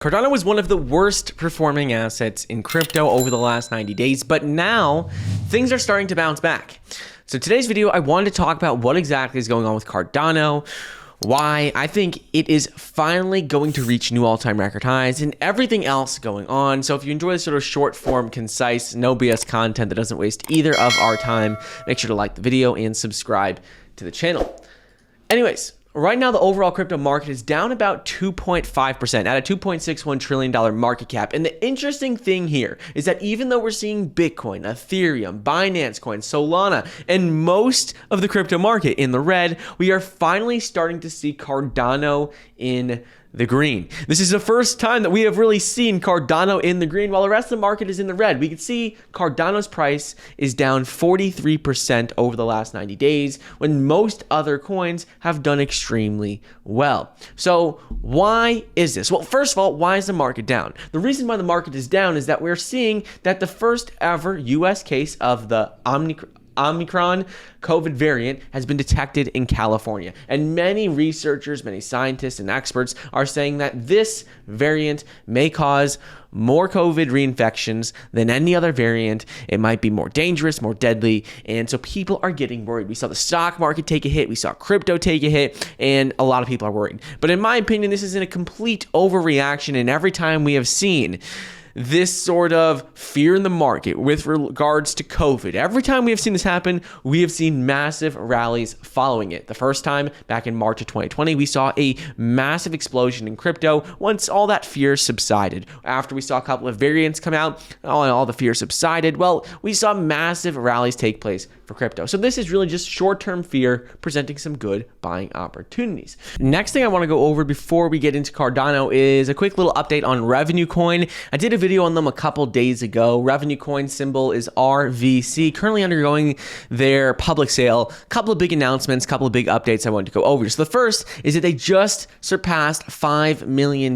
Cardano was one of the worst performing assets in crypto over the last 90 days, but now things are starting to bounce back. So today's video, I wanted to talk about what exactly is going on with Cardano, why I think it is finally going to reach new all-time record highs, and everything else going on. So if you enjoy this sort of short form, concise, no BS content that doesn't waste either of our time, make sure to like the video and subscribe to the channel. Anyways, right now, the overall crypto market is down about 2.5% at a $2.61 trillion market cap. And the interesting thing here is that even though we're seeing Bitcoin, Ethereum, Binance Coin, Solana, and most of the crypto market in the red, we are finally starting to see Cardano in the green. This is the first time that we have really seen Cardano in the green while the rest of the market is in the red. We can see Cardano's price is down 43% over the last 90 days when most other coins have done extremely well. So why is this? Well, first of all, why is the market down? The reason why the market is down is that we're seeing that the first ever US case of the Omicron COVID variant has been detected in California. And many researchers, many scientists and experts are saying that this variant may cause more COVID reinfections than any other variant. It might be more dangerous, more deadly. And so people are getting worried. We saw the stock market take a hit. We saw crypto take a hit. And a lot of people are worried. But in my opinion, this is in a complete overreaction. And every time we have seen this sort of fear in the market with regards to COVID, every time we have seen this happen, we have seen massive rallies following it. The first time back in March of 2020, we saw a massive explosion in crypto once all that fear subsided. After we saw a couple of variants come out, all the fear subsided, well, we saw massive rallies take place for crypto. So this is really just short-term fear presenting some good buying opportunities. Next thing I want to go over before we get into Cardano is a quick little update on Revenue Coin. I did a video on them a couple days ago. Revenue Coin symbol is RVC, currently undergoing their public sale. A couple of big announcements, a couple of big updates I wanted to go over. So the first is that they just surpassed $5 million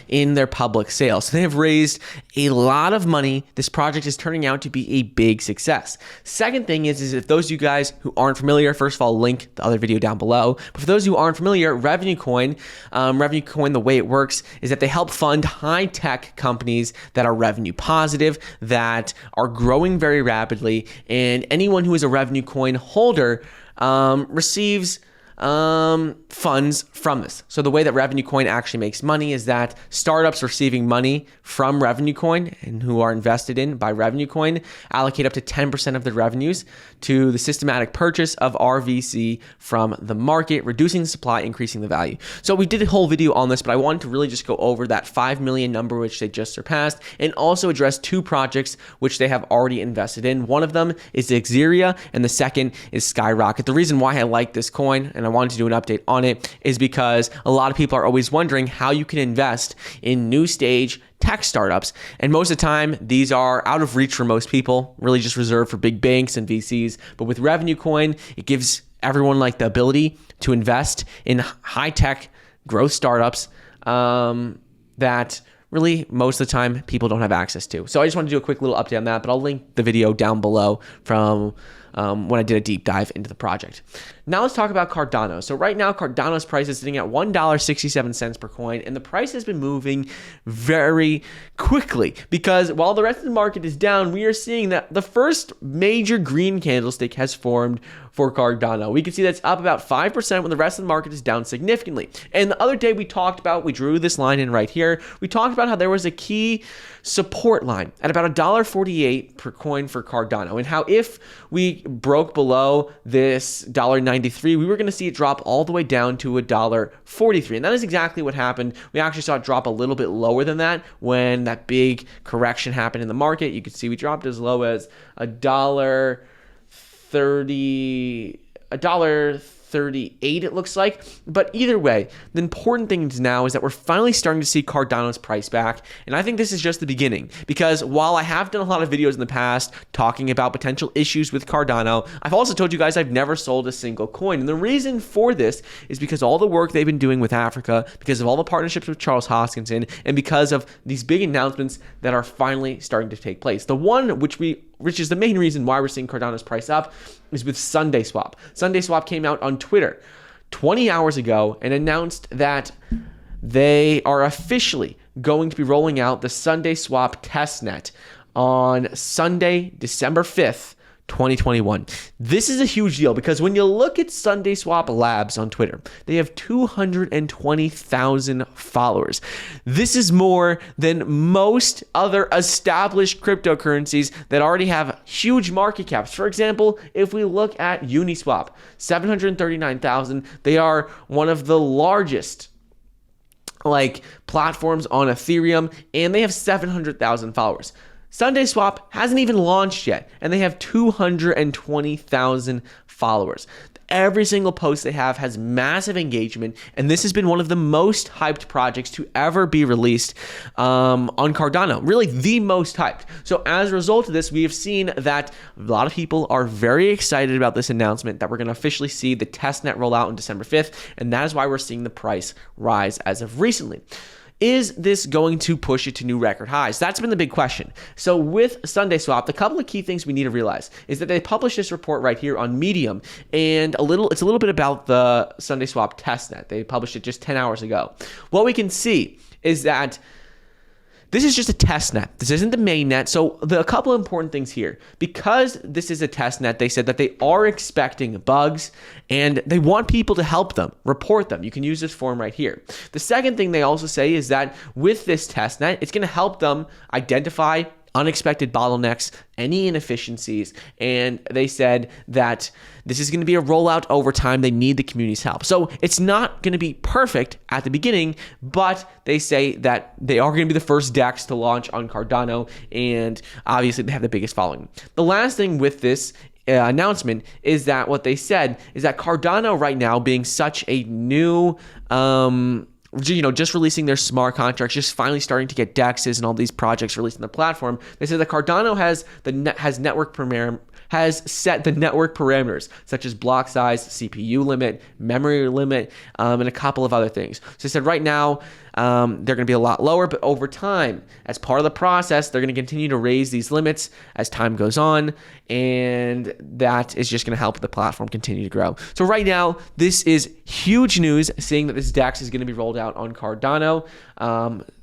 in their public sale. So they have raised a lot of money. This project is turning out to be a big success. Second thing is if those of you guys who aren't familiar, first of all, link the other video down below. But for those who aren't familiar, Revenue Coin, the way it works is that they help fund high-tech companies that are revenue positive, that are growing very rapidly, and anyone who is a Revenue Coin holder receives funds from this. So the way that Revenue Coin actually makes money is that startups receiving money from Revenue Coin and who are invested in by Revenue Coin allocate up to 10% of their revenues to the systematic purchase of RVC from the market, reducing the supply, increasing the value. So we did a whole video on this, but I wanted to really just go over that 5 million number which they just surpassed and also address two projects which they have already invested in. One of them is Xeria and the second is Skyrocket. The reason why I like this coin and I wanted to do an update on it is because a lot of people are always wondering how you can invest in new stage tech startups. And most of the time, these are out of reach for most people, really just reserved for big banks and VCs. But with Revenue Coin, it gives everyone like the ability to invest in high tech growth startups that really most of the time people don't have access to. So I just want to do a quick little update on that, but I'll link the video down below from when I did a deep dive into the project. Now let's talk about Cardano. So right now, Cardano's price is sitting at $1.67 per coin, and the price has been moving very quickly because while the rest of the market is down, we are seeing that the first major green candlestick has formed for Cardano. We can see that's up about 5% when the rest of the market is down significantly. And the other day we drew this line in right here. We talked about how there was a key support line at about $1.48 per coin for Cardano, and how if we broke below this $1.93, we were going to see it drop all the way down to $1.43. And that is exactly what happened. We actually saw it drop a little bit lower than that when that big correction happened in the market. You can see we dropped as low as $1.38, it looks like. But either way, the important thing now is that we're finally starting to see Cardano's price back. And I think this is just the beginning, because while I have done a lot of videos in the past talking about potential issues with Cardano, I've also told you guys I've never sold a single coin. And the reason for this is because all the work they've been doing with Africa, because of all the partnerships with Charles Hoskinson, and because of these big announcements that are finally starting to take place. The one which is the main reason why we're seeing Cardano's price up is with SundaeSwap. SundaeSwap came out on Twitter 20 hours ago and announced that they are officially going to be rolling out the SundaeSwap testnet on Sunday, December 5th, 2021. This is a huge deal because when you look at SundaeSwap Labs on Twitter, they have 220,000 followers. This is more than most other established cryptocurrencies that already have huge market caps. For example, if we look at Uniswap, 739,000, they are one of the largest platforms on Ethereum, and they have 700,000 followers. SundaeSwap hasn't even launched yet, and they have 220,000 followers. Every single post they have has massive engagement, and this has been one of the most hyped projects to ever be released on Cardano. Really, the most hyped. So as a result of this, we have seen that a lot of people are very excited about this announcement that we're going to officially see the testnet roll out on December 5th, and that is why we're seeing the price rise as of recently. Is this going to push it to new record highs? That's been the big question. So with SundaeSwap, the couple of key things we need to realize is that they published this report right here on Medium, and it's a little bit about the SundaeSwap testnet. They published it just 10 hours ago. What we can see is that this is just a test net. This isn't the main net. So a couple of important things here. Because this is a test net, they said that they are expecting bugs and they want people to help them, report them. You can use this form right here. The second thing they also say is that with this test net, it's going to help them identify unexpected bottlenecks, any inefficiencies, and they said that this is going to be a rollout over time. They need the community's help. So it's not going to be perfect at the beginning, but they say that they are going to be the first DEX to launch on Cardano, and obviously they have the biggest following. The last thing with this announcement is that what they said is that Cardano right now being such a new just releasing their smart contracts, just finally starting to get DEXs and all these projects released on the platform. They said that Cardano has set the network parameters such as block size, CPU limit, memory limit, and a couple of other things. So they said right now they're going to be a lot lower, but over time, as part of the process, they're going to continue to raise these limits as time goes on, and that is just going to help the platform continue to grow. So right now, this is huge news, seeing that this DEX is going to be rolled out on Cardano.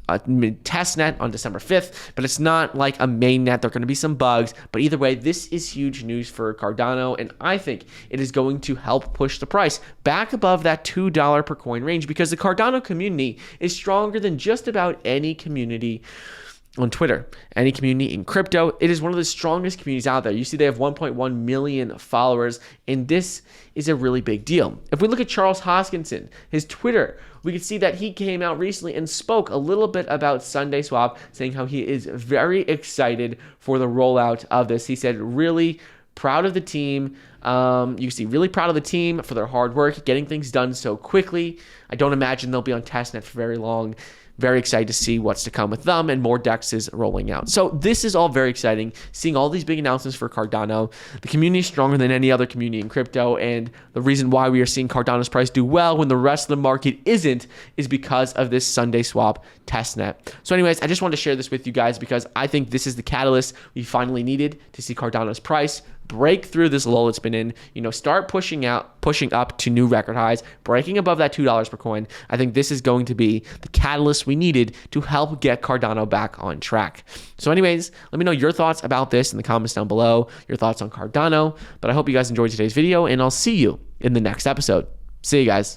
A test net on December 5th, but it's not like a main net. There are going to be some bugs, but either way, this is huge news for Cardano, and I think it is going to help push the price back above that $2 per coin range, because the Cardano community is stronger than just about any community on Twitter, any community in crypto. It is one of the strongest communities out there. You see they have 1.1 million followers, and this is a really big deal. If we look at Charles Hoskinson, his Twitter, we can see that he came out recently and spoke a little bit about SundaeSwap, saying how he is very excited for the rollout of this. He said, really proud of the team. You see, really proud of the team for their hard work, getting things done so quickly. I don't imagine they'll be on testnet for very long. Very excited to see what's to come with them and more DEXs rolling out. So this is all very exciting, seeing all these big announcements for Cardano. The community is stronger than any other community in crypto, and the reason why we are seeing Cardano's price do well when the rest of the market isn't is because of this SundaeSwap testnet. So anyways, I just wanted to share this with you guys because I think this is the catalyst we finally needed to see Cardano's price break through this lull it's been in, start pushing up to new record highs, breaking above that $2 per coin. I think this is going to be the catalyst we needed to help get Cardano back on track. So anyways, let me know your thoughts about this in the comments down below, your thoughts on Cardano. But I hope you guys enjoyed today's video, and I'll see you in the next episode. See you guys.